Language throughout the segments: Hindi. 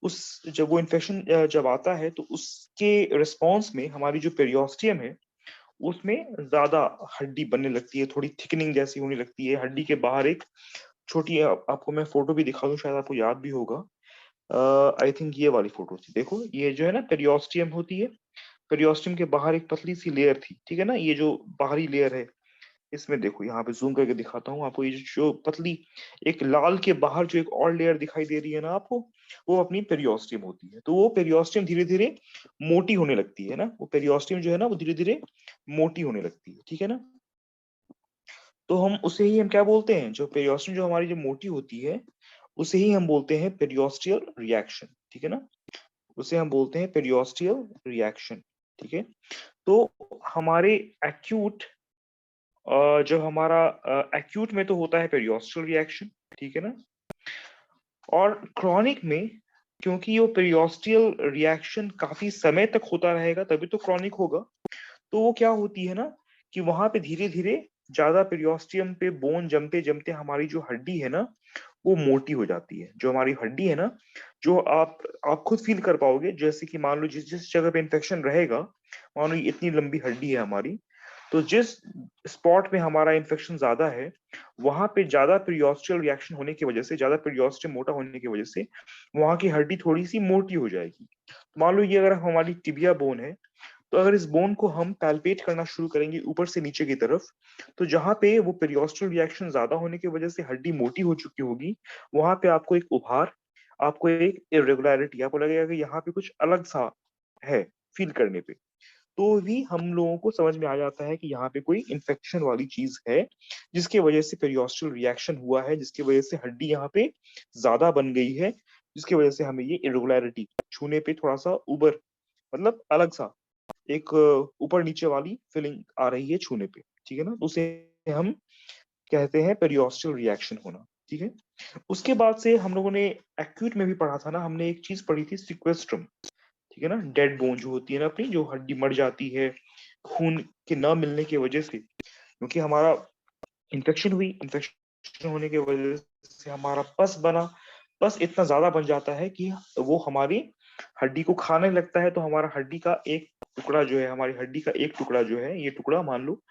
उस जब वो इन्फेक्शन जब आता है तो उसके रिस्पॉन्स में हमारी जो पेरियोस्टियम है उसमें ज्यादा हड्डी बनने लगती है, थोड़ी थिकनिंग जैसी होने लगती है। हड्डी के बाहर एक छोटी आपको मैं फोटो भी दिखा दूं, शायद आपको याद भी होगा। आई थिंक ये वाली फोटो थी, देखो ये जो है ना पेरियोस्टियम होती है। पेरियोस्टियम के बाहर एक पतली सी लेयर थी, ठीक है ना, ये जो बाहरी लेयर है। इसमें देखो यहाँ पे जूम करके दिखाता हूँ आपको, ये जो पतली एक लाल के बाहर जो एक और लेयर दिखाई दे रही है ना आपको, वो अपनी पेरियोस्टियम होती है। तो वो पेरियोस्टियम धीरे धीरे मोटी होने लगती है ना, वो पेरियोस्टियम जो है ना वो धीरे धीरे मोटी होने लगती है, ठीक है ना। तो हम उसे ही हम क्या बोलते हैं, जो पेरियोस्टियम जो हमारी जो मोटी होती है उसे ही हम बोलते हैं पेरियोस्टियल रिएक्शन, ठीक है ना। उसे हम बोलते हैं पेरियोस्टियल रिएक्शन, ठीक है। तो हमारे एक्यूट जब हमारा एक्यूट में तो होता है पेरियोस्टल रिएक्शन, ठीक है ना। और क्रॉनिक में, क्योंकि वो पेरियोस्टियल रिएक्शन काफी समय तक होता रहेगा तभी तो क्रॉनिक होगा। तो वो क्या होती है ना कि वहां पे धीरे धीरे ज्यादा पेरियोस्टियम पे बोन जमते जमते हमारी जो हड्डी है ना वो मोटी हो जाती है। जो हमारी हड्डी है ना, जो आप खुद फील कर पाओगे, जैसे कि मान लो जिस जिस जगह पे इन्फेक्शन रहेगा, मान लो ये इतनी लंबी हड्डी है हमारी, तो जिस स्पॉट में हमारा इन्फेक्शन ज्यादा है वहां पे ज्यादा पेरियोस्टियल रिएक्शन होने की वजह से, ज्यादा पेरियोस्टियम मोटा होने की वजह से वहां की हड्डी थोड़ी सी मोटी हो जाएगी। मान लो ये अगर हमारी टिबिया बोन है, तो अगर इस बोन को हम पैल्पेट करना शुरू करेंगे ऊपर से नीचे की तरफ, तो जहां पे वो पेरियोस्टल रिएक्शन ज्यादा होने की वजह से हड्डी मोटी हो चुकी होगी, वहां पे आपको एक उभार, आपको एक इरेगुलरिटी, आपको लगेगा कि यहाँ पे कुछ अलग सा है फील करने पे। तो भी हम लोगों को समझ में आ जाता है कि यहाँ पे कोई इन्फेक्शन वाली चीज है, जिसकी वजह से पेरियोस्टल रिएक्शन हुआ है, जिसकी वजह से हड्डी यहाँ पे ज्यादा बन गई है, जिसकी वजह से हमें ये इरेगुलरिटी, छूने पे थोड़ा सा उबर, मतलब अलग सा एक ऊपर नीचे वाली फीलिंग आ रही है छूने पे, ठीक है ना। तो उसे हम कहते हैं पेरियोस्टल रिएक्शन होना, ठीक है। उसके बाद से हम लोगों ने एक्यूट में भी पढ़ा था ना, हमने एक चीज पढ़ी थी सिक्वेस्ट्रम, ठीक है ना। डेड बोन जो होती है ना अपनी, जो हड्डी मर जाती है खून के न मिलने की वजह से, क्योंकि हमारा इन्फेक्शन हुई, इन्फेक्शन होने की वजह से हमारा पस बना, पस इतना ज्यादा बन जाता है कि वो हमारी हड्डी को खाने लगता है। तो हमारा हड्डी का एक टुकड़ा जो है, हमारी हड्डी का एक टुकड़ा जो है, ये टुकड़ा मान लो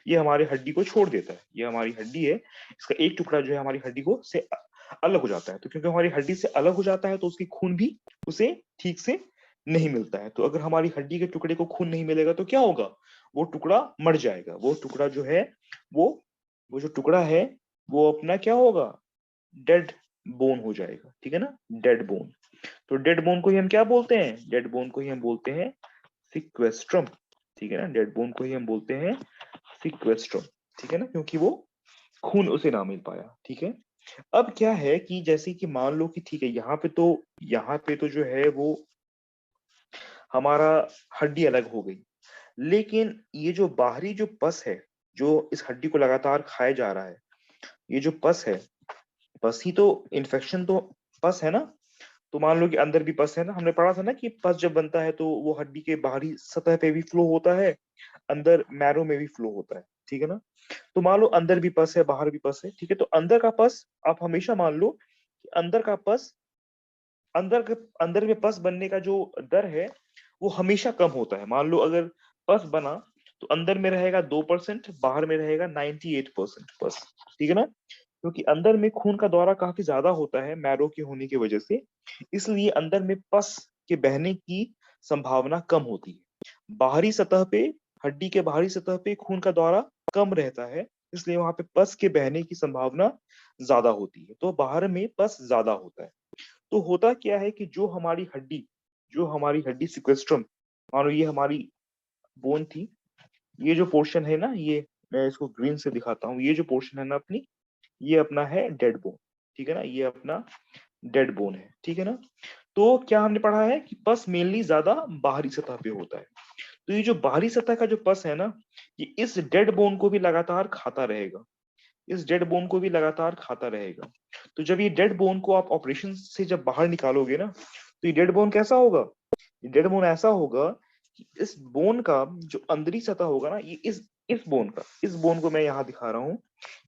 ये हमारी हड्डी को छोड़ देता है, ये हमारी हड्डी है, इसका एक टुकड़ा जो है हमारी हड्डी को से अलग हो जाता है। तो क्योंकि हमारी हड्डी से अलग हो जाता है तो उसकी खून भी उसे ठीक से नहीं मिलता है। तो अगर हमारी हड्डी के टुकड़े को खून नहीं मिलेगा तो क्या होगा, वो टुकड़ा मर जाएगा। वो टुकड़ा जो है वो वो जो टुकड़ा है वो अपना क्या होगा, डेड बोन हो जाएगा, ठीक है ना, डेड बोन। तो डेड बोन को ही हम क्या बोलते हैं, डेड बोन को ही हम बोलते हैं सिक्वेस्ट्रम, ठीक है ना। डेड बोन को ही हम बोलते हैं सिक्वेस्ट्रम, ठीक है ना, क्योंकि वो खून उसे ना मिल पाया, ठीक है। अब क्या है कि जैसे कि मान लो कि ठीक है, यहाँ पे तो जो है वो हमारा हड्डी अलग हो गई, लेकिन ये जो बाहरी जो पस है, जो इस हड्डी को लगातार खाए जा रहा है, ये जो पस है, पस ही तो इन्फेक्शन तो पस है ना। तो मान लो कि अंदर भी पस है ना, हमने पढ़ा था ना कि पस जब बनता है तो वो हड्डी के बाहरी सतह पे भी फ्लो होता है, अंदर मैरो में भी फ्लो होता है, ठीक है ना। तो मान लो अंदर भी पस है बाहर भी पस है, ठीक है। तो अंदर का पस, आप हमेशा मान लो कि अंदर का पस, अंदर में पस बनने का जो दर है वो हमेशा कम होता है। मान लो अगर पस बना तो अंदर में रहेगा 2%, बाहर में रहेगा 98% पस, ठीक है ना। क्योंकि अंदर में खून का दौरा काफी ज्यादा होता है मैरो के होने की वजह से, इसलिए अंदर में पस के बहने की संभावना कम होती है। बाहरी सतह पे, हड्डी के बाहरी सतह पे खून का दौरा कम रहता है, इसलिए वहां पे पस के बहने की संभावना ज्यादा होती है, तो बाहर में पस ज्यादा होता है। तो होता क्या है कि जो हमारी हड्डी सिक्वेस्ट्रम, मान लो ये हमारी बोन थी, ये जो पोर्शन है ना, ये मैं इसको ग्रीन से दिखाता हूँ, ये जो पोर्शन है ना अपनी, ये अपना है डेड बोन, ठीक है ना, ये अपना डेड बोन है, ठीक है ना। तो क्या हमने पढ़ा है कि पस मेनली ज्यादा बाहरी सतह पे होता है। तो ये जो बाहरी सतह का जो पस है ना, ये इस डेड बोन को भी लगातार खाता रहेगा, इस डेड बोन को भी लगातार खाता रहेगा। तो जब ये डेड बोन को आप ऑपरेशन से जब बाहर निकालोगे ना, तो ये डेड बोन कैसा होगा, ये डेड बोन ऐसा होगा कि इस बोन का जो अंदरी सतह होगा ना, ये इस बोन को मैं यहाँ दिखा रहा हूँ,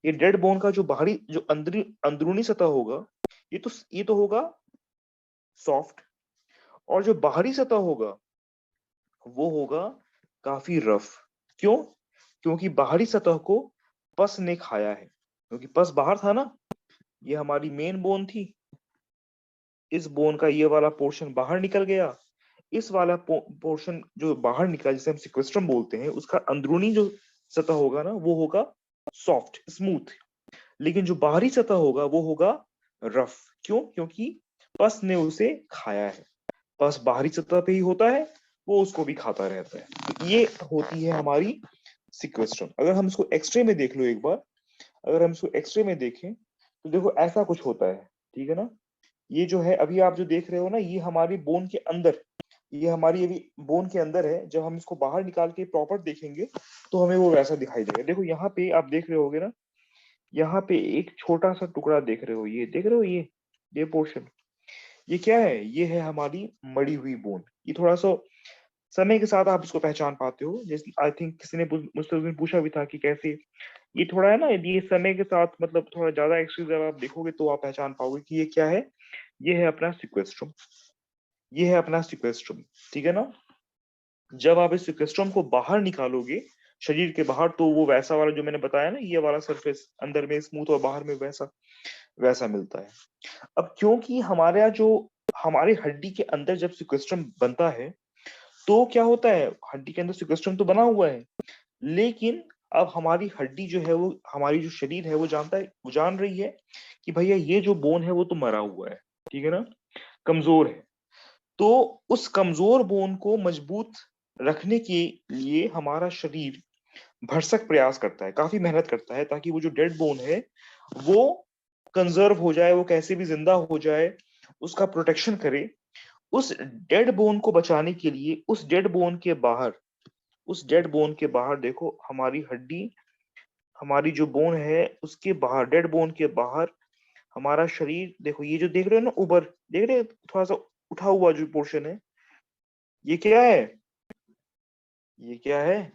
ये डेड बोन का जो बाहरी जो अंदरूनी सतह होगा, ये तो होगा सॉफ्ट, और जो बाहरी सतह होगा वो होगा काफी रफ। क्यों? क्योंकि बाहरी सतह को पस ने खाया है, क्योंकि पस बाहर था ना, ये हमारी मेन बोन थी, इस बोन का ये वाला पोर्शन बाहर निकल गया, इस वाला पोर्शन जो बाहर निकला जिसे हम सिक्वेस्ट्रम बोलते हैं, उसका अंदरूनी जो सतह होगा ना वो होगा सॉफ्ट स्मूथ, लेकिन जो बाहरी सतह होगा वो होगा रफ। क्यों? क्योंकि पस ने उसे खाया है। पस बाहरी सतह पे ही होता है, वो उसको भी खाता रहता है। तो ये होती है हमारी सिक्वेस्ट्रम। अगर हम इसको एक्सरे में देख लो एक बार, अगर हम इसको एक्सरे में देखें तो देखो ऐसा कुछ होता है, ठीक है ना। ये जो है अभी आप जो देख रहे हो ना, ये हमारी बोन के अंदर, ये हमारी अभी बोन के अंदर है। जब हम इसको बाहर निकाल के प्रॉपर देखेंगे तो हमें वो वैसा दिखाई देगा। देखो यहाँ पे आप देख रहे होगे ना, यहाँ पे एक छोटा सा टुकड़ा देख रहे हो, ये देख रहे हो, ये पोर्शन, ये क्या है? ये है हमारी मड़ी हुई बोन। ये थोड़ा सा समय के साथ आप इसको पहचान पाते हो। जैसे आई थिंक किसी ने मुझसे उस दिन पूछा भी था कि कैसे, ये थोड़ा है ना, यदि ये समय के साथ मतलब थोड़ा ज्यादा एक्सरसाइज जब आप देखोगे तो आप पहचान पाओगे कि ये क्या है। ये है अपना सिक्वेस्ट्रम, ये है अपना सिक्वेस्ट्रम, ठीक है ना। जब आप इस सिक्वेस्ट्रम को बाहर निकालोगे शरीर के बाहर, तो वो वैसा वाला जो मैंने बताया ना, ये वाला सरफेस अंदर में स्मूथ और बाहर में वैसा वैसा मिलता है। अब क्योंकि हमारे यहाँ जो हमारी हड्डी के अंदर जब सिक्वेस्ट्रम बनता है तो क्या होता है, हड्डी के अंदर सिक्वेस्ट्रम तो बना हुआ है, लेकिन अब हमारी हड्डी जो है, वो हमारी जो शरीर है वो जानता है, वो जान रही है कि भैया ये जो बोन है वो तो मरा हुआ है, ठीक है ना, कमजोर है। तो उस कमजोर बोन को मजबूत रखने के लिए हमारा शरीर भरसक प्रयास करता है, काफी मेहनत करता है, ताकि वो जो डेड बोन है वो कंजर्व हो जाए, वो कैसे भी जिंदा हो जाए, उसका प्रोटेक्शन करे। उस डेड बोन को बचाने के लिए उस डेड बोन के बाहर, उस डेड बोन के बाहर देखो हमारी हड्डी, हमारी जो बोन है उसके बाहर, डेड बोन के बाहर हमारा शरीर, देखो ये जो देख रहे हो ना ऊपर, देख रहे हो थोड़ा सा उठा हुआ जो पोर्शन है, ये क्या है? ये क्या है?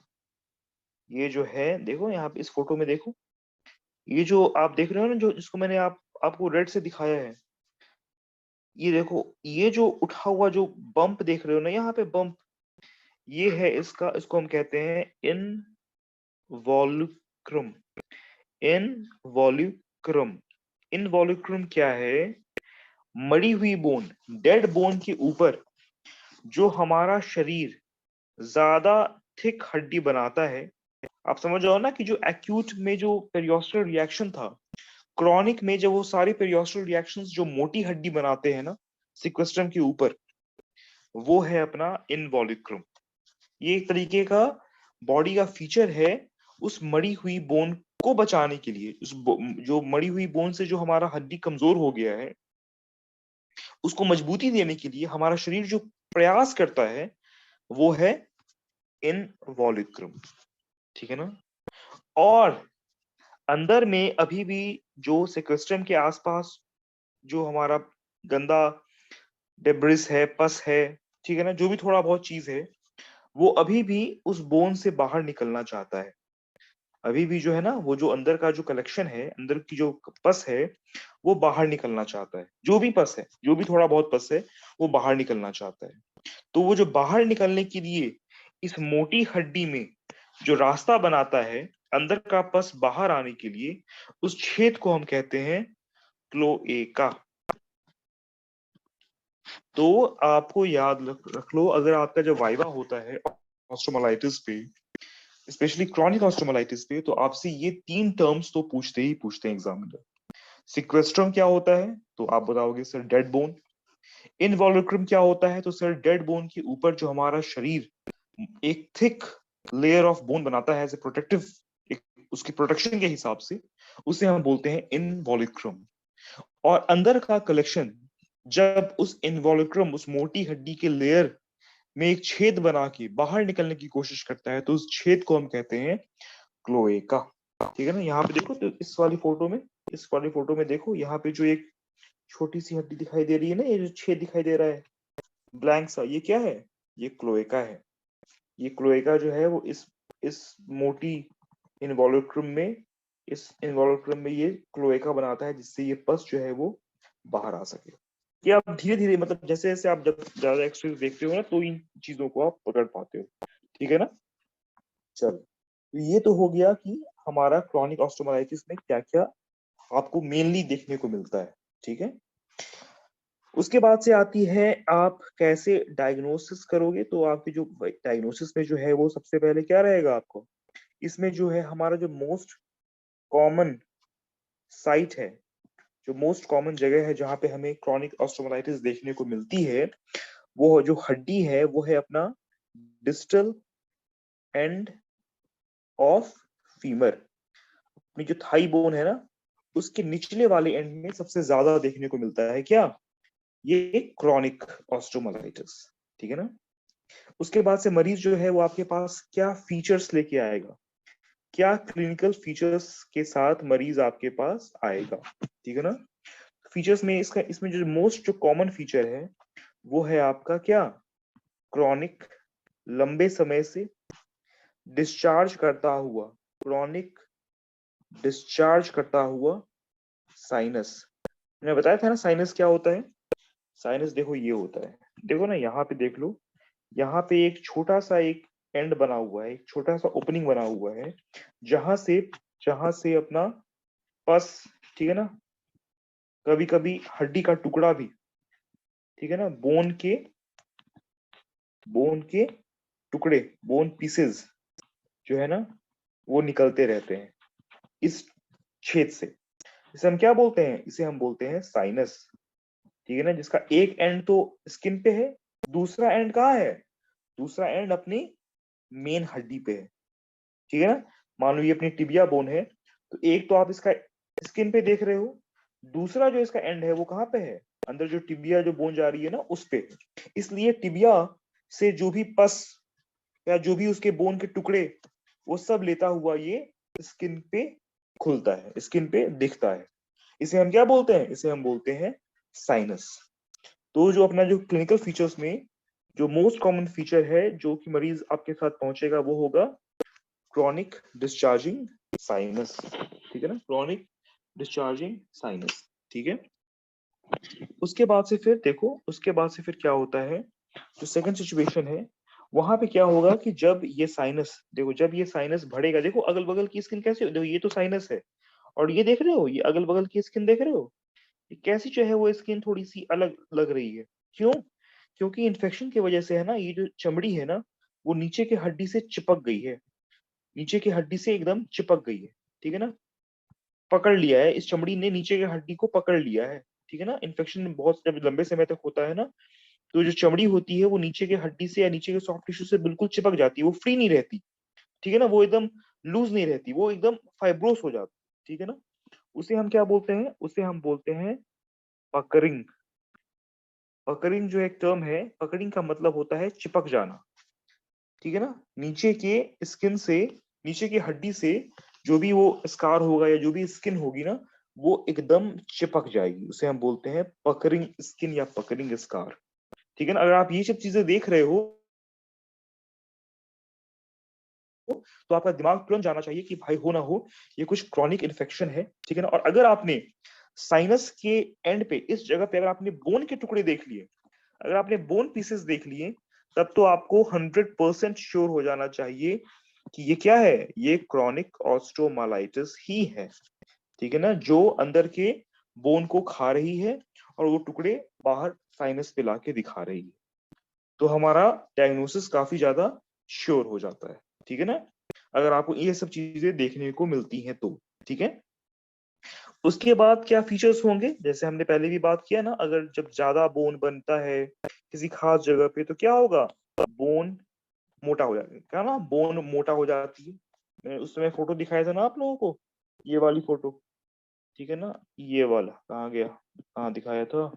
ये जो है देखो यहाँ पे इस फोटो में देखो, ये जो आप देख रहे हो ना, जो जिसको मैंने आपको रेड से दिखाया है, ये देखो, ये जो उठा हुआ जो बम्प देख रहे हो ना यहाँ पे बम्प, ये है इसका, इसको हम कहते हैं इनवॉल्यूक्रम। इनवॉल्यूक्रम, इनवॉल्यूक्रम क्या है? मरी हुई बोन, डेड बोन के ऊपर जो हमारा शरीर ज्यादा थिक हड्डी बनाता है। आप समझ जाओ ना कि जो एक्यूट में जो पेरियोस्टल रिएक्शन था, क्रॉनिक में जब वो सारे पेरियोस्टल रिएक्शंस जो मोटी हड्डी बनाते हैं ना सिक्वेस्ट्रम के ऊपर, वो है अपना इनवॉल्यूक्रम। ये एक तरीके का बॉडी का फीचर है उस मरी हुई बोन को बचाने के लिए। जो मरी हुई बोन से जो हमारा हड्डी कमजोर हो गया है, उसको मजबूती देने के लिए हमारा शरीर जो प्रयास करता है वो है इनवॉल्यूक्रम, ठीक है ना। और अंदर में अभी भी जो सेक्वेस्ट्रम के आसपास जो हमारा गंदा डेब्रिस है, पस है, ठीक है ना, जो भी थोड़ा बहुत चीज है, वो अभी भी उस बोन से बाहर निकलना चाहता है। अभी भी जो है ना, वो जो अंदर का जो कलेक्शन है, अंदर की जो पस है, वो बाहर निकलना चाहता है। जो भी पस है, जो भी थोड़ा बहुत पस है, वो बाहर निकलना चाहता है। तो वो जो बाहर निकलने के लिए इस मोटी हड्डी में जो रास्ता बनाता है अंदर का पस बाहर आने के लिए, उस छेद को हम कहते हैं क्लोएका। तो आपको याद रख लो, अगर आपका जब वाइवा होता है ऑस्ट्रोमलाइटिस पे, स्पेशली क्रॉनिक ऑस्ट्रोमलाइटिस पे, तो आपसे ये तीन टर्म्स तो पूछते ही पूछते हैं एग्जामिनर। सिक्वेस्ट्रम क्या होता है? तो आप बताओगे सर डेड बोन। इनवॉल्यूक्रम क्या होता है? तो सर डेड बोन के ऊपर जो हमारा शरीर एक थिक लेयर ऑफ बोन बनाता है एज ए प्रोटेक्टिव, एक उसकी प्रोटेक्शन के हिसाब से, उसे हम बोलते हैं इनवॉल्यूक्रम। और अंदर का कलेक्शन जब उस इनवॉल्यूक्रम, उस मोटी हड्डी के लेयर में एक छेद बना के बाहर निकलने की कोशिश करता है, तो उस छेद को हम कहते हैं क्लोएका, ठीक है ना। यहाँ पे देखो, तो इस वाली फोटो में, इस वाली फोटो में देखो, यहाँ पे जो एक छोटी सी हड्डी दिखाई दे रही है ना, ये जो छेद दिखाई दे रहा है ब्लैंक सा, ये क्या है? ये क्लोएका है। ये क्लोएका जो है वो इस मोटी इनवॉल्यूक्रम में, इस इनवॉल्यूक्रम में ये क्लोएका बनाता है, जिससे ये पस जो है वो बाहर आ सके। कि आप धीरे धीरे, मतलब जैसे जैसे आप जब ज्यादा एक्सरसाइज देखते हो ना, तो इन चीजों को आप पकड़ पाते हो। ठीक है ना। चलो, तो ये तो हो गया कि हमारा क्रॉनिक ऑस्टियोमाइलिटिस में क्या क्या आपको मेनली देखने को मिलता है। ठीक है। उसके बाद से आती है आप कैसे डायग्नोसिस करोगे। तो आपकी जो डायग्नोसिस में जो है वो सबसे पहले क्या रहेगा आपको, इसमें जो है हमारा जो मोस्ट कॉमन साइट है, जो मोस्ट कॉमन जगह है जहां पे हमें क्रॉनिक ऑस्टियोमाइलिटिस देखने को मिलती है, वो जो हड्डी है वो है अपना डिस्टल एंड ऑफ फीमर। अपनी जो थाई बोन है ना, उसके निचले वाले एंड में सबसे ज्यादा देखने को मिलता है क्या, ये क्रॉनिक ऑस्टियोमाइलिटिस। ठीक है ना। उसके बाद से मरीज जो है वो आपके पास क्या फीचर्स लेके आएगा, क्या क्लिनिकल फीचर्स के साथ मरीज आपके पास आएगा। ठीक है ना। फीचर्स में इसका, इसमें जो मोस्ट जो कॉमन फीचर है वो है आपका क्या, क्रॉनिक, लंबे समय से डिस्चार्ज करता हुआ, क्रॉनिक डिस्चार्ज करता हुआ साइनस। मैंने बताया था ना साइनस क्या होता है। साइनस देखो ये होता है, देखो ना यहाँ पे देख लो, यहाँ पे एक छोटा सा एक एंड बना हुआ है, एक छोटा सा ओपनिंग बना हुआ है, जहां से अपना पस, ठीक है ना, कभी कभी हड्डी का टुकड़ा भी, ठीक है ना, बोन के टुकड़े, बोन पीसेस जो है ना, वो निकलते रहते हैं इस छेद से। इसे हम क्या बोलते हैं, इसे हम बोलते हैं साइनस। ठीक है ना। जिसका एक एंड तो स्किन पे है, दूसरा एंड कहाँ है, दूसरा एंड अपनी मेन हड्डी पे है। ठीक है ना। मान लो ये अपनी टिबिया बोन है, तो एक तो आप इसका स्किन पे देख रहे हो, दूसरा जो इसका एंड है वो कहाँ पे है, अंदर जो टिबिया जो बोन जा रही है ना उस पे। इसलिए टिबिया से जो भी पस या जो भी उसके बोन के टुकड़े, वो सब लेता हुआ ये स्किन पे खुलता है, स्किन पे दिखता है। इसे हम क्या बोलते हैं, इसे हम बोलते हैं साइनस। तो जो अपना जो क्लिनिकल फीचर्स में जो मोस्ट कॉमन फीचर है जो कि मरीज आपके साथ पहुंचेगा वो होगा क्रॉनिक डिस्चार्जिंग साइनस। ठीक है ना, क्रॉनिक डिस्चार्जिंग साइनस। ठीक है। उसके बाद से फिर देखो, उसके बाद से फिर क्या होता है, जो सेकंड सिचुएशन है, वहां पे क्या होगा कि जब ये साइनस, देखो जब ये साइनस बढ़ेगा, देखो अगल बगल की स्किन कैसे, देखो ये तो साइनस है, और ये देख रहे हो, ये अगल बगल की स्किन देख रहे हो, ये कैसी जो है वो स्किन थोड़ी सी अलग लग रही है। क्यों, क्योंकि इन्फेक्शन की वजह से है ना, ये जो चमड़ी है ना, वो नीचे की हड्डी से चिपक गई है, नीचे की हड्डी से एकदम चिपक गई है। ठीक है ना, पकड़ लिया है, इस चमड़ी ने नीचे की हड्डी को पकड़ लिया है। ठीक है ना। इन्फेक्शन बहुत जब लंबे समय तक होता है ना, तो जो चमड़ी होती है वो नीचे की हड्डी से या नीचे के सॉफ्ट टिश्यू से बिल्कुल चिपक जाती है, वो फ्री नहीं रहती। ठीक है ना, वो एकदम लूज नहीं रहती, वो एकदम फाइब्रोस हो जाती है। ठीक है ना। उसे हम क्या बोलते हैं, उसे हम बोलते हैं पकरिंग। पकरिंग जो एक टर्म है, पकरिंग का मतलब होता है चिपक जाना। ठीक है ना, नीचे के स्किन से, नीचे की हड्डी से जो भी वो स्कार होगा या जो भी स्किन होगी ना, वो एकदम चिपक जाएगी, उसे हम बोलते हैं पकरिंग स्किन या पकरिंग स्कार। ठीक है ना। अगर आप ये सब चीजें देख रहे हो, तो आपका दिमाग तुरंत जाना चाहिए कि भाई हो ना हो ये कुछ क्रॉनिक इन्फेक्शन है। ठीक है ना। और अगर आपने साइनस के एंड पे, इस जगह पे अगर आपने बोन के टुकड़े देख लिए, अगर आपने बोन पीसेस देख लिए, तब तो आपको 100% श्योर हो जाना चाहिए कि ये क्या है, ये क्रॉनिक ऑस्टियोमाइलिटिस ही है। ठीक है ना, जो अंदर के बोन को खा रही है और वो टुकड़े बाहर साइनस पे लाके दिखा रही है। तो हमारा डायग्नोसिस काफी ज्यादा श्योर हो जाता है। ठीक है ना, अगर आपको ये सब चीजें देखने को मिलती हैं तो। ठीक है। उसके बाद क्या फीचर्स होंगे, जैसे हमने पहले भी बात किया ना, अगर जब ज्यादा बोन बनता है किसी खास जगह पे, तो क्या होगा, बोन मोटा हो जाता है, क्या ना, बोन मोटा हो जाती है। मैंने उस समय फोटो दिखाया था ना आप लोगों को, ये वाली फोटो। ठीक है ना, ये वाला कहाँ गया, कहाँ दिखाया था,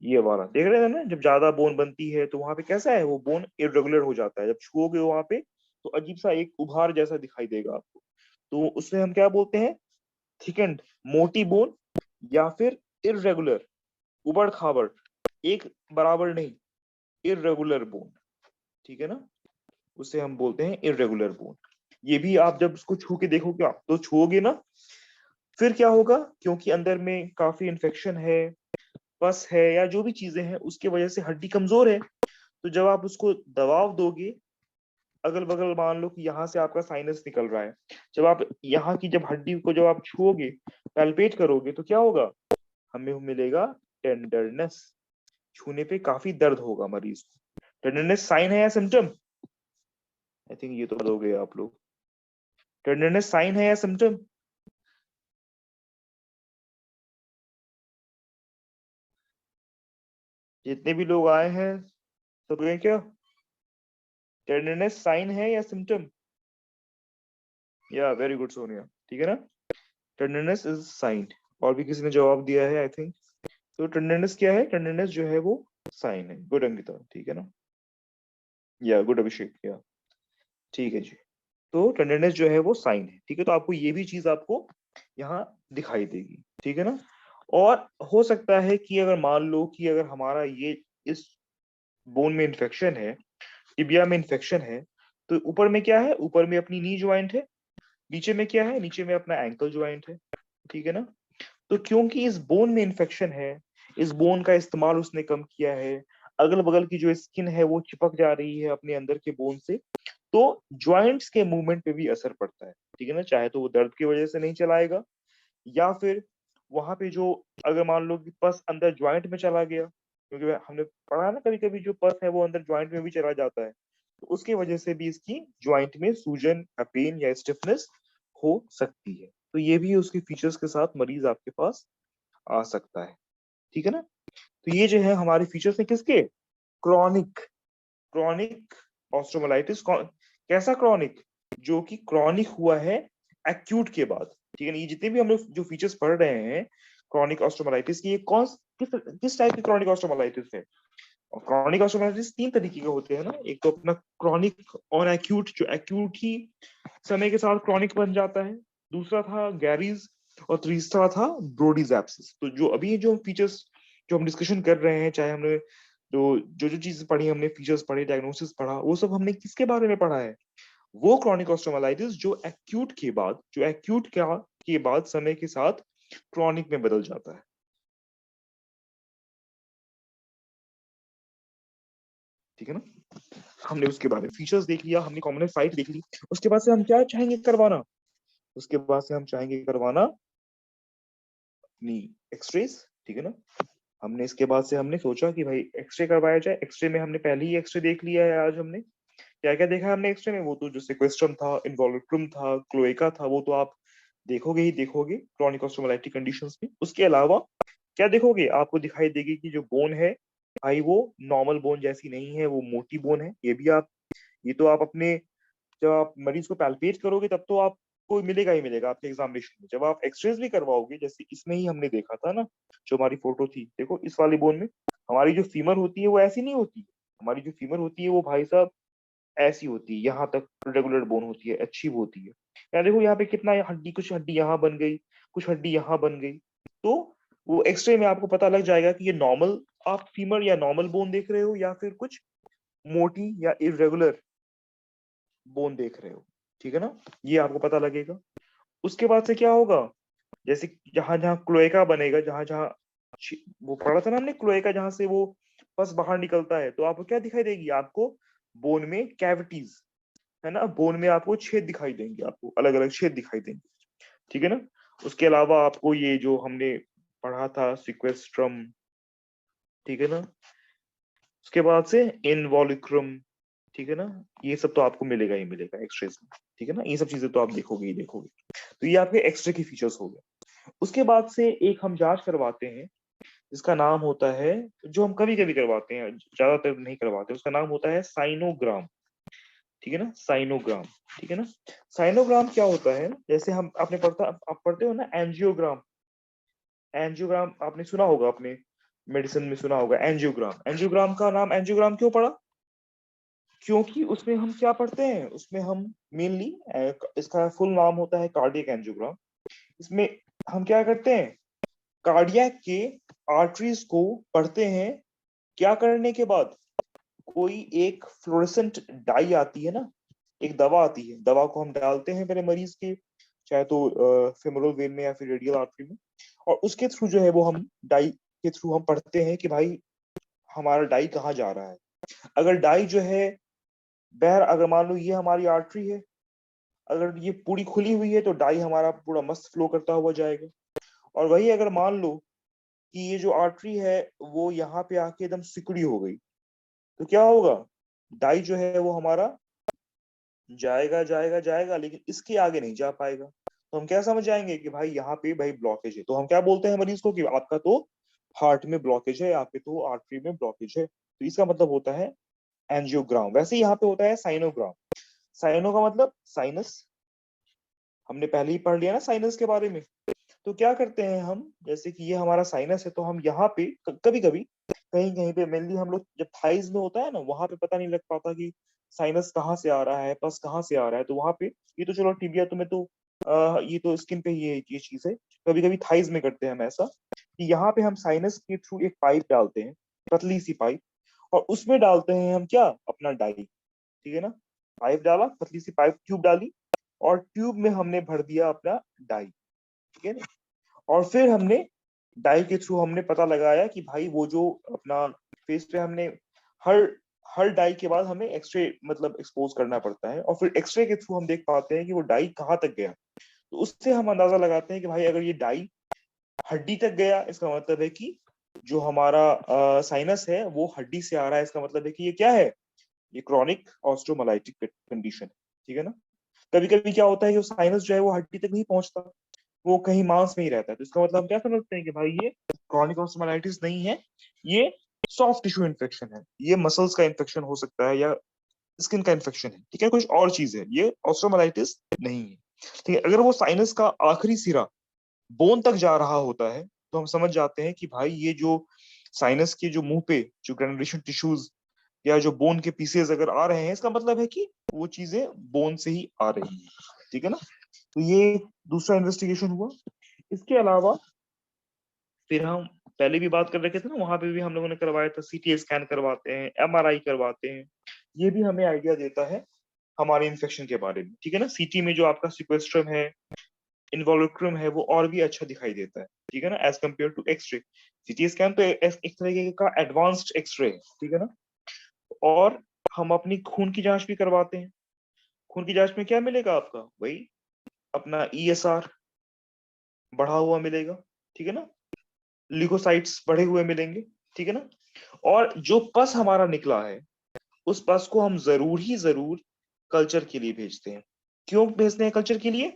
ये वाला देख रहे थे ना, जब ज्यादा बोन बनती है तो वहां पे कैसा है, वो बोन इरेगुलर हो जाता है, जब छुओगे वहां पे तो अजीब सा एक उभार जैसा दिखाई देगा आपको। तो उसमें हम क्या बोलते हैं, थिकेंड, मोटी बोन, या फिर इरेगुलर, उबड़ खाबड़, एक बराबर नहीं, इरेगुलर बोन। ठीक है ना, उसे हम बोलते हैं इरेगुलर बोन। ये भी आप जब उसको छू के देखोगे, आप तो छुओगे ना, फिर क्या होगा, क्योंकि अंदर में काफी इन्फेक्शन है, पस है या जो भी चीजें हैं उसके वजह से हड्डी कमजोर है, तो जब आप उसको दबाव दोगे, अगल बगल मान लो कि यहाँ से आपका साइनस निकल रहा है, जब आप यहाँ की जब हड्डी को जब आप छुओगे, पैल्पेट करोगे, तो क्या होगा, हमें मिलेगा टेंडरनेस। छूने पे काफी दर्द होगा मरीज को। टेंडरनेस साइन है या सिम्टम? आई थिंक ये तो दोगे आप लोग। टेंडरनेस साइन है या सिम्टम? जितने भी लोग आए हैं सब ये क्या, टेंडरनेस साइन है या सिम्टम? या वेरी गुड सोनिया, ठीक है ना, टेंडरनेस इज साइन। और भी किसी ने जवाब दिया है आई थिंक। तो टेंडरनेस क्या है, टेंडरनेस जो है वो साइन है। गुड अंकिता, ठीक है ना, या गुड अभिषेक, या ठीक है जी। तो टेंडरनेस जो है वो साइन है, ठीक है, तो आपको ये भी चीज आपको यहाँ दिखाई देगी, ठीक है ना। और हो सकता है कि अगर मान लो कि अगर हमारा ये इस बोन में इन्फेक्शन है, टिबिया में इन्फेक्शन है, तो ऊपर में क्या है, ऊपर में अपनी नी ज्वाइंट है, नीचे में क्या है, नीचे में अपना एंकल ज्वाइंट है, ठीक है ना। तो क्योंकि इस बोन में इन्फेक्शन है, इस बोन का इस्तेमाल उसने कम किया है, अगल बगल की जो स्किन है वो चिपक जा रही है अपने अंदर के बोन से, तो ज्वाइंट्स के मूवमेंट पे भी असर पड़ता है, ठीक है ना। चाहे तो वो दर्द की वजह से नहीं चलाएगा, या फिर वहां पे जो, अगर मान लो कि पस अंदर ज्वाइंट में चला गया, क्योंकि हमने पढ़ा ना कभी कभी जो पस है वो अंदर ज्वाइंट में भी चला जाता है, तो उसकी वजह से भी इसकी ज्वाइंट में सूजन या पेन या स्टिफनेस हो सकती है। तो ये भी उसके फीचर्स के साथ मरीज आपके पास आ सकता है, ठीक है ना। तो ये जो है हमारे फीचर्स हैं किसके, क्रॉनिक, क्रॉनिक ऑस्ट्रोमलाइटिस। कैसा क्रॉनिक, जो कि क्रॉनिक हुआ है एक्यूट के बाद, ठीक है ना। ये जितने भी हम लोग जो फीचर्स पढ़ रहे हैं क्रॉनिक ऑस्ट्रोमलाइटिस की, ये कौन किस किस टाइप की क्रॉनिक ऑस्ट्रोमलाइटिस है। और क्रॉनिक ऑस्ट्रोमलाइटिस तीन तरीके के होते हैं ना, एक तो अपना क्रॉनिक और एक्यूट, जो एक्यूट ही समय के साथ क्रॉनिक बन जाता है, दूसरा था गैरीज, और तीसरा था ब्रोडीज एब्सिस। तो जो अभी जो फीचर्स जो हम डिस्कशन कर रहे हैं, चाहे हमने जो जो जो चीज पढ़ी, हमने फीचर्स पढ़े, डायग्नोसिस पढ़ा, वो सब हमने किसके बारे में पढ़ा है, वो क्रॉनिक ऑस्ट्रोमलाइटिस जो एक्यूट के बाद, जो एक्यूट के बाद समय के साथ क्रॉनिक में बदल जाता है, ठीक है ना। हमने उसके बारे में फीचर्स देख लिया, हमने कॉमन साइट देख ली, उसके बाद से हम क्या चाहेंगे करवाना, उसके बाद से हम चाहेंगे करवाना अपनी एक्सरेज, ठीक है ना। हमने इसके बाद से हमने सोचा कि भाई एक्सरे करवाया जाए। एक्सरे में हमने पहले ही एक्सरे देख लिया है, आज हमने क्या क्या देखा है हमने एक्सरे में, वो तो जो सेक्वेस्ट्रम था, इन्वॉल्यूक्रम था, क्लोएका था, वो तो आप देखोगे ही देखोगे क्रॉनिक ऑस्ट्रोमलाइटिस कंडीशंस में। उसके अलावा क्या देखोगे, आपको दिखाई देगी कि जो बोन है भाई वो नॉर्मल बोन जैसी नहीं है, वो मोटी बोन है। ये भी आप, ये तो आप अपने, जब आप मरीज को पैल्पेट करोगे तब तो आपको मिलेगा ही मिलेगा आपके एग्जामिनेशन में। जब आप एक्सरेज भी करवाओगे, जैसे इसमें ही हमने देखा था ना, जो हमारी फोटो थी, देखो इस वाली बोन में हमारी जो फीमर होती है वो ऐसी नहीं होती। हमारी जो फीमर होती है वो भाई साहब ऐसी होती है, यहाँ तक रेगुलर बोन होती है, अच्छी होती है। यार देखो यहाँ पे कितना हड्डी, कुछ हड्डी यहाँ बन गई, कुछ हड्डी यहाँ बन गई, तो वो एक्सरे में आपको पता लग जाएगा कि ये नॉर्मल आप फीमर या नॉर्मल बोन देख रहे हो, या फिर कुछ मोटी या इरेगुलर बोन देख रहे हो, ठीक है ना। ये आपको पता लगेगा। उसके बाद से क्या होगा, जैसे जहां जहां क्लोएका बनेगा, जहां जहां वो पढ़ा था ना हमने, क्लोएका जहां से वो बस बाहर निकलता है, तो आपको क्या दिखाई देगी, आपको बोन में कैविटीज, है ना, बोन में आपको छेद दिखाई देंगे, आपको अलग अलग छेद दिखाई देंगे, ठीक है ना। उसके अलावा आपको ये जो हमने पढ़ा था सिक्वेस्ट्रम, ठीक है ना, उसके बाद से इनवॉल्यूक्रम, ठीक है ना, ये सब तो आपको मिलेगा ही मिलेगा एक्सरेज में, ठीक है ना। ये सब चीजें तो आप देखोगे ही देखोगे। तो ये आपके एक्सरे के फीचर्स हो गए। उसके बाद से एक हम जांच करवाते हैं जिसका नाम होता है, जो हम कभी कभी करवाते हैं, ज्यादातर नहीं करवाते, उसका नाम होता है साइनोग्राम, ठीक है ना, साइनोग्राम, ठीक है ना। साइनोग्राम क्या होता है, जैसे हम आपने पढ़ता, आप पढ़ते हो ना एंजियोग्राम, एंजियोग्राम आपने सुना होगा, अपने मेडिसिन में सुना होगा एंजियोग्राम। एंजियोग्राम का नाम एंजियोग्राम क्यों पड़ा, क्योंकि उसमें हम क्या पढ़ते हैं, उसमें हम मेनली, इसका फुल नाम होता है कार्डियक एंजियोग्राम। इसमें हम क्या करते हैं, कार्डियक के आर्टरीज को पढ़ते हैं। क्या करने के बाद, कोई एक फ्लोरेसेंट डाई आती है ना, एक दवा आती है, दवा को हम डालते हैं मेरे मरीज के, चाहे तो फेमोरल वेन में या फिर रेडियल आर्टरी में, और उसके थ्रू जो है वो हम डाई के थ्रू हम पढ़ते हैं कि भाई हमारा डाई कहाँ जा रहा है। अगर डाई जो है अगर मान लो ये हमारी आर्टरी है, अगर ये पूरी खुली हुई है तो डाई हमारा पूरा मस्त फ्लो करता हुआ जाएगा। और वही अगर मान लो कि ये जो आर्टरी है वो यहाँ पे आके एकदम सिकुड़ी हो गई, तो क्या होगा, डाई जो है वो हमारा जाएगा जाएगा जाएगा लेकिन इसके आगे नहीं जा पाएगा। तो हम क्या समझ जाएंगे कि भाई यहाँ पे भाई ब्लॉकेज है। तो हम क्या बोलते हैं मरीज को कि आपका तो हार्ट में ब्लॉकेज है, आपके तो आर्टरी में ब्लॉकेज है। तो इसका मतलब होता है एंजियोग्राम। वैसे ही यहाँ पे होता है साइनोग्राम। साइनो का मतलब साइनस, हमने पहले ही पढ़ लिया ना साइनस के बारे में। तो क्या करते हैं हम, जैसे कि ये हमारा साइनस है तो हम यहाँ पे कभी कभी कहीं कहीं पे मेनली हम लोग जब थाइज में होता है ना, वहां पे पता नहीं लग पाता कि साइनस कहाँ से आ रहा है, पस कहाँ से आ रहा है। तो वहां पे ये तो चलो टिबिया तुम्हें तो ये तो स्किन पे ही ये चीज है। कभी कभी थाइज में करते हैं हम ऐसा कि यहाँ पे हम साइनस के थ्रू एक पाइप डालते हैं, पतली सी पाइप, और उसमें डालते हैं हम क्या, अपना डाई। ठीक है ना, पाइप डाला, पतली सी पाइप ट्यूब डाली, और ट्यूब में हमने भर दिया अपना डाई। ठीक है ना, और फिर हमने डाई के थ्रू हमने पता लगाया कि भाई वो जो अपना फेस पे हमने हर हर डाई के बाद हमें एक्सरे मतलब एक्सपोज करना पड़ता है, और फिर एक्सरे के थ्रू हम देख पाते हैं कि वो डाई कहाँ तक गया। तो उससे हम अंदाजा लगाते हैं कि भाई अगर ये डाई हड्डी तक गया, इसका मतलब है कि जो हमारा साइनस है वो हड्डी से आ रहा है। इसका मतलब है कि ये क्या है, ये क्रॉनिक ऑस्टियोमालाइटिक कंडीशन है। ठीक है ना, कभी कभी क्या होता है कि साइनस जो है वो हड्डी तक नहीं पहुंचता, वो कहीं मांस में ही रहता है। तो इसका मतलब हम क्या समझते हैं कि भाई ये क्रॉनिक ऑस्टियोमाइलिटिस नहीं है, ये सॉफ्ट टिश्यू इन्फेक्शन है, ये मसल्स का इन्फेक्शन हो सकता है या स्किन का इन्फेक्शन है। ठीक है, कुछ और चीज है, ये ऑस्टियोमाइलिटिस नहीं है। ठीक है, अगर वो साइनस का आखिरी सिरा बोन तक जा रहा होता है तो हम समझ जाते हैं कि भाई ये जो साइनस के जो मुंह पे जो ग्रेनुलेशन टिश्यूज या जो बोन के पीसेस अगर आ रहे हैं, इसका मतलब है कि वो चीजें बोन से ही आ रही हैं। ठीक है ना, तो ये दूसरा इन्वेस्टिगेशन हुआ। इसके अलावा फिर हम पहले भी बात कर रखे थे ना, वहां पे भी हम लोगों ने करवाया था, सीटी स्कैन करवाते हैं, एमआरआई करवाते हैं। ये भी हमें आइडिया देता है हमारे इन्फेक्शन के बारे में। ठीक है ना, सीटी में जो आपका सिक्वेस्ट्रम है, इन्वॉल्यूक्रम है, वो और भी अच्छा दिखाई देता है। ठीक है ना, as compare to X ray. CT scan तो एक तरीके का एडवांस्ड एक्सरे है। ठीक है ना, और हम अपनी खून की जांच भी करवाते हैं। खून की जांच में क्या मिलेगा आपका, वही अपना ईएसआर बढ़ा हुआ मिलेगा। ठीक है ना, लिकोसाइट्स बढ़े हुए मिलेंगे। ठीक है ना, और जो पस हमारा निकला है उस पस को हम जरूर ही जरूर कल्चर के लिए भेजते हैं। क्यों भेजते हैं कल्चर के लिए,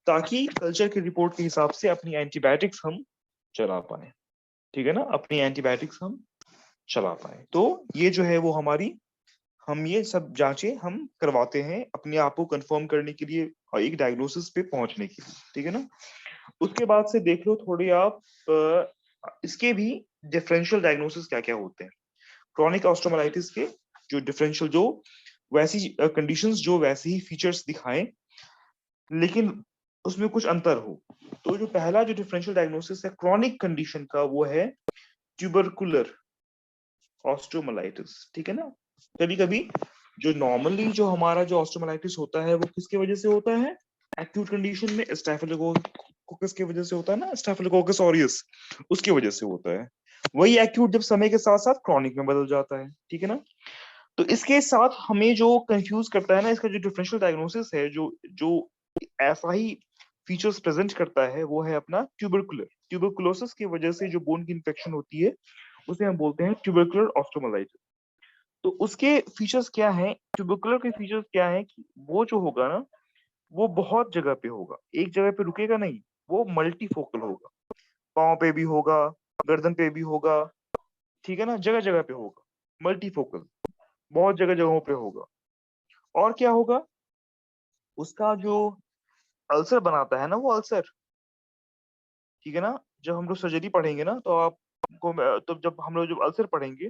ताकि कल्चर की रिपोर्ट के हिसाब से अपनी एंटीबायोटिक्स हम चला पाए। ठीक है ना, अपनी एंटीबायोटिक्स हम चला पाए। तो ये जो है वो हमारी, हम ये सब जांचें हम करवाते हैं अपने आप को कंफर्म करने के लिए और एक डायग्नोसिस पे पहुंचने के लिए। ठीक है ना, उसके बाद से देख लो थोड़ी आप इसके भी डिफरेंशियल डायग्नोसिस क्या क्या होते हैं। क्रॉनिक ऑस्टियोमाइलिटिस के जो डिफरेंशियल, जो वैसी कंडीशंस जो वैसे ही फीचर्स दिखाएं लेकिन उसमें कुछ अंतर हो। तो जो पहला जो डिफरेंशियल डायग्नोसिस है क्रॉनिक कंडीशन का, वो है ट्यूबरकुलर ऑस्टियोमाइलिटिस। ठीक है ना, कभी कभी जो नॉर्मली जो हमारा जो ऑस्टियोमाइलिटिस होता है वो किसकी वजह से होता है, एक्यूट कंडीशन में स्टैफिलोकोकस की वजह से होता है ना, स्टैफिलोकोकस ऑरियस, उसकी वजह से होता है। वही एक्यूट जब समय के साथ साथ क्रॉनिक में बदल जाता है। ठीक है ना, तो इसके साथ हमें जो कंफ्यूज करता है ना, इसका जो डिफरेंशियल डायग्नोसिस है, जो जो ऐसा ही फीचर्स प्रेजेंट करता है, वो है अपना ट्यूबरकुलर। ट्यूबरकुलोसिस की वजह से जो बोन की इंफेक्शन होती है उसे हम बोलते हैं ट्यूबरकुलर ऑस्टियोमाइलिटिस। तो उसके फीचर्स क्या हैं, ट्यूबरकुलर के फीचर्स क्या हैं कि वो जो होगा ना, वो बहुत जगह पे होगा, एक जगह पे रुकेगा नहीं, वो मल्टीफोकल होगा। पाँव पे भी होगा, गर्दन पे भी होगा। ठीक है ना, जगह जगह पे होगा, मल्टीफोकल, बहुत जगह जगहों पे होगा। और क्या होगा, उसका जो अल्सर बनाता है ना, वो अल्सर, ठीक है ना, जब हम लोग सर्जरी पढ़ेंगे ना तो आपको, तो जब हम लोग जब अल्सर पढ़ेंगे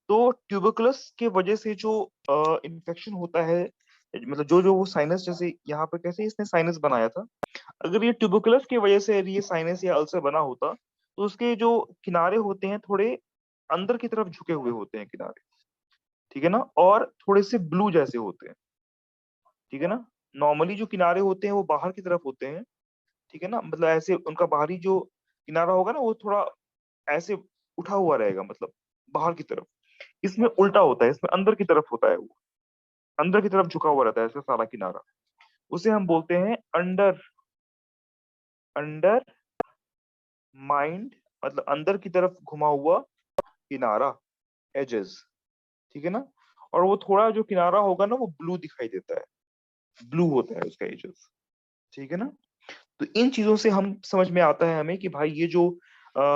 तो ट्यूबरकुलस के वजह से जो इन्फेक्शन होता है, मतलब जो जो वो साइनस, जैसे यहाँ पे कैसे इसने साइनस बनाया था, अगर ये ट्यूबरकुलस की वजह से ये साइनस या अल्सर बना होता तो उसके जो किनारे होते हैं थोड़े अंदर की तरफ झुके हुए होते हैं किनारे। ठीक है ना, और थोड़े से ब्लू जैसे होते हैं। ठीक है ना, नॉर्मली जो किनारे होते हैं वो बाहर की तरफ होते हैं। ठीक है ना, मतलब ऐसे उनका बाहरी जो किनारा होगा ना वो थोड़ा ऐसे उठा हुआ रहेगा, मतलब बाहर की तरफ। इसमें उल्टा होता है, इसमें अंदर की तरफ होता है, वो अंदर की तरफ झुका हुआ रहता है इसका सारा किनारा। उसे हम बोलते हैं अंडर अंडर माइंड, मतलब अंदर की तरफ घुमा हुआ किनारा, एजेस। ठीक है ना। और वो थोड़ा जो किनारा होगा ना वो ब्लू दिखाई देता है, ब्लू होता है उसका एजेस। ठीक है ना। तो इन चीजों से हम समझ में आता है हमें कि भाई ये जो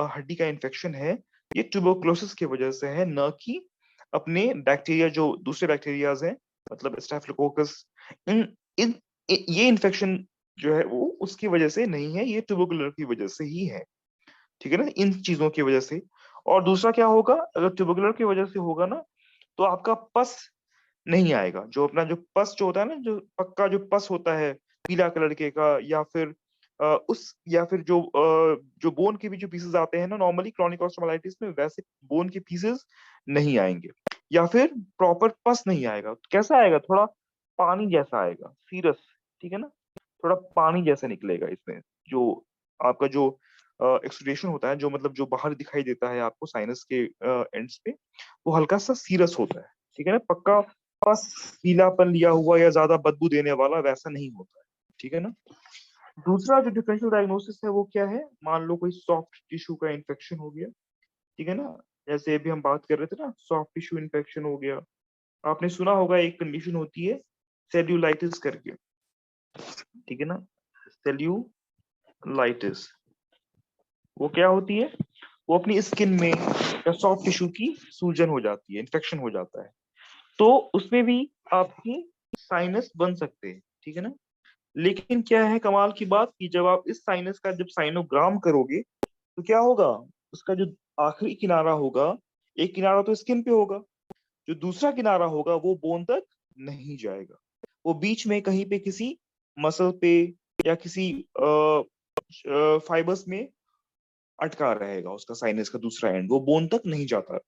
हड्डी का इन्फेक्शन है, ये ट्यूबरकुलोसिस की वजह से है, न कि अपने बैक्टीरिया जो दूसरे बैक्टीरियाज हैं, मतलब स्टेफिलोकोकस, इन इन ये इन्फेक्शन जो है वो उसकी वजह से नहीं है, ये ट्यूबरकुलर की वजह से ही है। ठीक है ना, इन चीजों की वजह से। और दूसरा क्या होगा, अगर ट्यूबरकुलर की वजह से होगा ना, तो आपका पस नहीं आएगा। जो अपना जो पस जो होता है ना, जो पक्का जो पस होता है पीला कलर के का, या फिर या फिर जो बोन के भी जो पीसेस आते हैं ना नॉर्मली क्रॉनिक ऑस्टियोमाइलिटिस में, वैसे बोन के पीसेस नहीं आएंगे, या फिर प्रॉपर पस नहीं आएगा। कैसा आएगा, थोड़ा पानी जैसा आएगा, सीरस। ठीक है ना, थोड़ा पानी जैसा निकलेगा इसमें। जो आपका जो एक्सुडेशन होता है, जो मतलब जो बाहर दिखाई देता है आपको साइनस के एंड्स पे, वो हल्का सा सीरस होता है। ठीक है ना, पक्का बस पीलापन लिया हुआ या ज्यादा बदबू देने वाला वैसा नहीं होता है। ठीक है ना। दूसरा जो डिफरेंशियल डायग्नोसिस है वो क्या है, मान लो कोई सॉफ्ट टिश्यू का इन्फेक्शन हो गया। ठीक है ना, जैसे अभी हम बात कर रहे थे ना, सॉफ्ट टिश्यू इन्फेक्शन हो गया। आपने सुना होगा एक कंडीशन होती है सेल्यूलाइटिस करके। ठीक है ना, सेल्यूलाइटिस, वो क्या होती है, वो अपनी स्किन में या सॉफ्ट टिश्यू की सूजन हो जाती है, इन्फेक्शन हो जाता है। तो उसमें भी आपकी साइनस बन सकते हैं। ठीक है ना। लेकिन क्या है कमाल की बात, कि जब आप इस साइनस का जब साइनोग्राम करोगे, तो क्या होगा, उसका जो आखिरी किनारा होगा, एक किनारा तो स्किन पे होगा, जो दूसरा किनारा होगा वो बोन तक नहीं जाएगा। वो बीच में कहीं पे किसी मसल पे या किसी फाइबर्स में अटका रहेगा, उसका साइनस का दूसरा एंड वो बोन तक नहीं जाता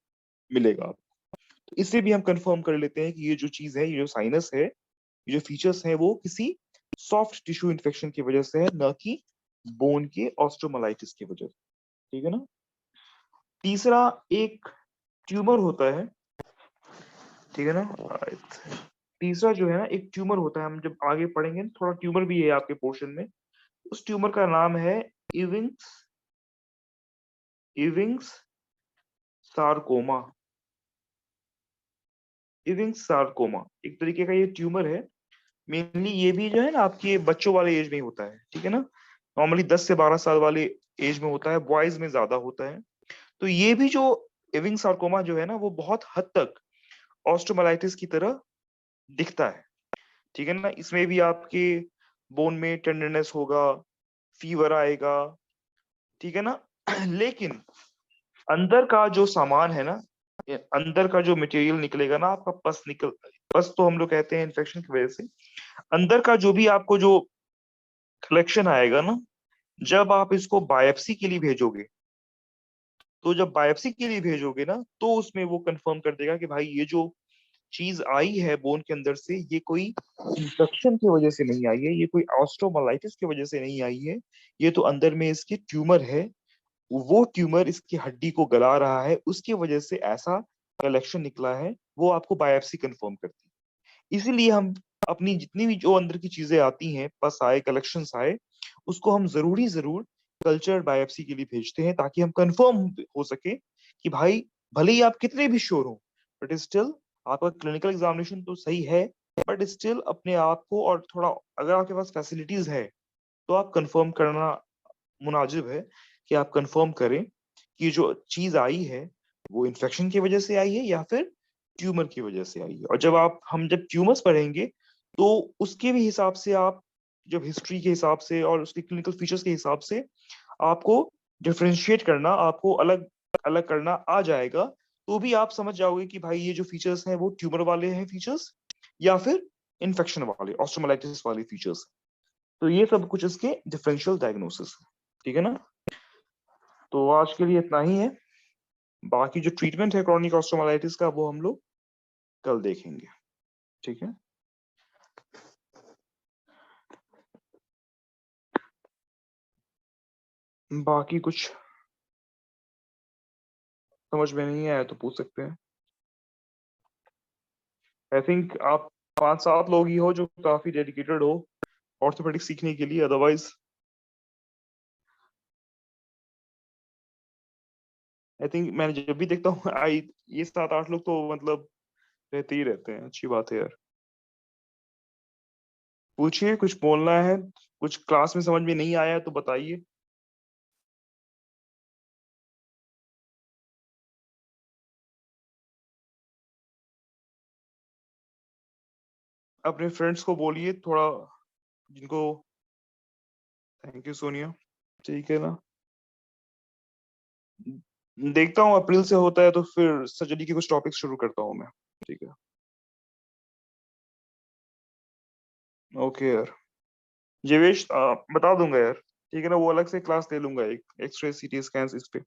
मिलेगा आपको। तो इससे भी हम कंफर्म कर लेते हैं कि ये जो चीज है, ये जो साइनस है, ये जो फीचर्स हैं, वो किसी सॉफ्ट टिश्यू इन्फेक्शन की वजह से है, न कि बोन के ऑस्टियोमाइलिटिस की वजह से। ठीक है ना। तीसरा एक ट्यूमर होता है। ठीक है ना। तीसरा जो है ना, एक ट्यूमर होता है, हम जब आगे पढ़ेंगे ना, थोड़ा ट्यूमर भी है आपके पोर्शन में। उस ट्यूमर का नाम है इविंग्स इविंग्स सार्कोमा। इविंग्स सार्कोमा एक तरीके का ये ट्यूमर है। मेनली ये भी जो है ना आपके बच्चों वाले एज में ही होता है। ठीक है ना, नॉर्मली 10 से 12 साल वाले एज में होता है, बॉयज में ज्यादा होता है। तो ये भी जो इविंग सार्कोमा जो है ना, वो बहुत हद तक ऑस्टियोमाइलिटिस की तरह दिखता है। ठीक है ना, इसमें भी आपके बोन में टेंडरनेस होगा, फीवर आएगा। ठीक है ना। लेकिन अंदर का जो सामान है ना, ये अंदर का जो मटेरियल निकलेगा ना, आपका पस तो हम लोग कहते हैं इन्फेक्शन की वजह से। अंदर का जो भी आपको जो कलेक्शन आएगा ना, जब आप इसको बायोप्सी के लिए भेजोगे, तो जब बायोप्सी के लिए भेजोगे ना, तो उसमें वो कंफर्म कर देगा कि भाई ये जो चीज आई है बोन के अंदर से, ये कोई इंफेक्शन की वजह से नहीं आई है, ये कोई ऑस्ट्रोमाइलिटिस की वजह से नहीं आई है, ये तो अंदर में इसके ट्यूमर है। वो ट्यूमर इसकी हड्डी को गला रहा है, उसकी वजह से ऐसा कलेक्शन निकला है, वो आपको बायोप्सी कंफर्म करती है। इसीलिए हम अपनी जितनी भी जो अंदर की चीजें आती हैं, पस आए, कलेक्शंस आए, उसको हम जरूर कल्चर बायोप्सी के लिए भेजते हैं, ताकि हम कंफर्म हो सके कि भाई भले ही आप कितने भी श्योर हो, बट स्टिल आपका क्लिनिकल एग्जामिनेशन तो सही है, बट स्टिल अपने आप को और थोड़ा, अगर आपके पास फैसिलिटीज है, तो आप कंफर्म करना मुनाजिब है कि आप कंफर्म करें कि जो चीज आई है वो इन्फेक्शन की वजह से आई है या फिर ट्यूमर की वजह से आई है। और जब ट्यूमर्स पढ़ेंगे, तो उसके भी हिसाब से आप, जब हिस्ट्री के हिसाब से और उसके क्लिनिकल फीचर्स के हिसाब से आपको डिफरेंशिएट करना, आपको अलग अलग करना आ जाएगा। तो भी आप समझ जाओगे कि भाई ये जो फीचर्स हैं वो ट्यूमर वाले हैं फीचर्स, या फिर इन्फेक्शन वाले ऑस्ट्रोमाइलिटिस वाले फीचर्स। तो ये सब कुछ इसके डिफरेंशियल डायग्नोसिस है। ठीक है ना। तो आज के लिए इतना ही है। बाकी जो ट्रीटमेंट है क्रॉनिक ऑस्टियोमाइलिटिस का, वो हम लोग कल देखेंगे। ठीक है। बाकी कुछ समझ में नहीं आया तो पूछ सकते हैं। आई थिंक आप 5-7 लोग ही हो जो काफी डेडिकेटेड हो ऑर्थोपेडिक्स सीखने के लिए, अदरवाइज आई थिंक मैंने जब भी देखता हूँ आई ये 7-8 लोग तो मतलब रहते ही रहते हैं। अच्छी बात है यार। पूछिए, कुछ बोलना है, कुछ क्लास में समझ में नहीं आया तो बताइए। अपने फ्रेंड्स को बोलिए थोड़ा, जिनको। Thank you Sonia. ठीक है ना। देखता हूँ अप्रैल से होता है तो फिर सर्जरी के कुछ टॉपिक शुरू करता हूँ मैं। ठीक है। ओके यार। जीवेश, बता दूंगा यार। ठीक है ना, वो अलग से क्लास ले लूंगा, एक एक्सरे सीटी स्कैन इस पे।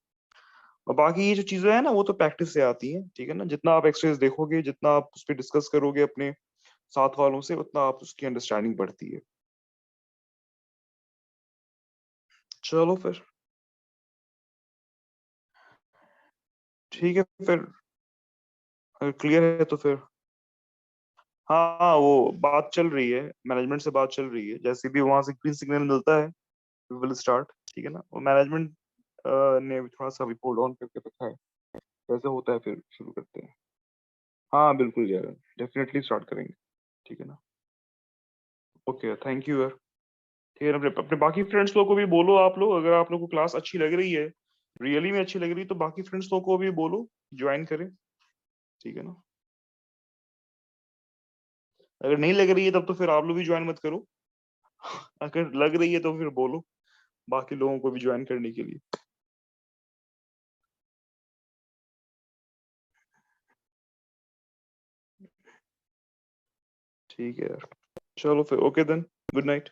और बाकी ये जो चीजें हैं ना वो तो प्रैक्टिस से आती हैं। ठीक है ना, जितना आप एक्सरेज देखोगे, जितना आप उस पर डिस्कस करोगे अपने साथ वालों से, उतना आप उसकी अंडरस्टैंडिंग बढ़ती है। चलो फिर। ठीक है फिर। अगर क्लियर है तो फिर। हाँ, वो बात चल रही है, मैनेजमेंट से बात चल रही है, जैसे भी वहां से ग्रीन सिग्नल मिलता है विल स्टार्ट। ठीक है ना, वो मैनेजमेंट ने भी थोड़ा सा अभी होल्ड ऑन करके रखा है। जैसे होता है फिर शुरू करते हैं। हाँ बिल्कुल यार, डेफिनेटली स्टार्ट करेंगे। ठीक है ना। ओके, थैंक यू यार। ठीक है ना, अपने अपने बाकी फ्रेंड्स लोग को भी बोलो। आप लोग, अगर आप लोग को क्लास अच्छी लग रही है, रियली में अच्छी लग रही है, तो बाकी फ्रेंड्स लोग को भी बोलो ज्वाइन करें। ठीक है ना। अगर नहीं लग रही है तब तो फिर आप लोग भी ज्वाइन मत करो। अगर लग रही है तो फिर बोलो बाकी लोगों को भी ज्वाइन करने के लिए। ठीक है यार। चलो फिर, ओके देन। Good night.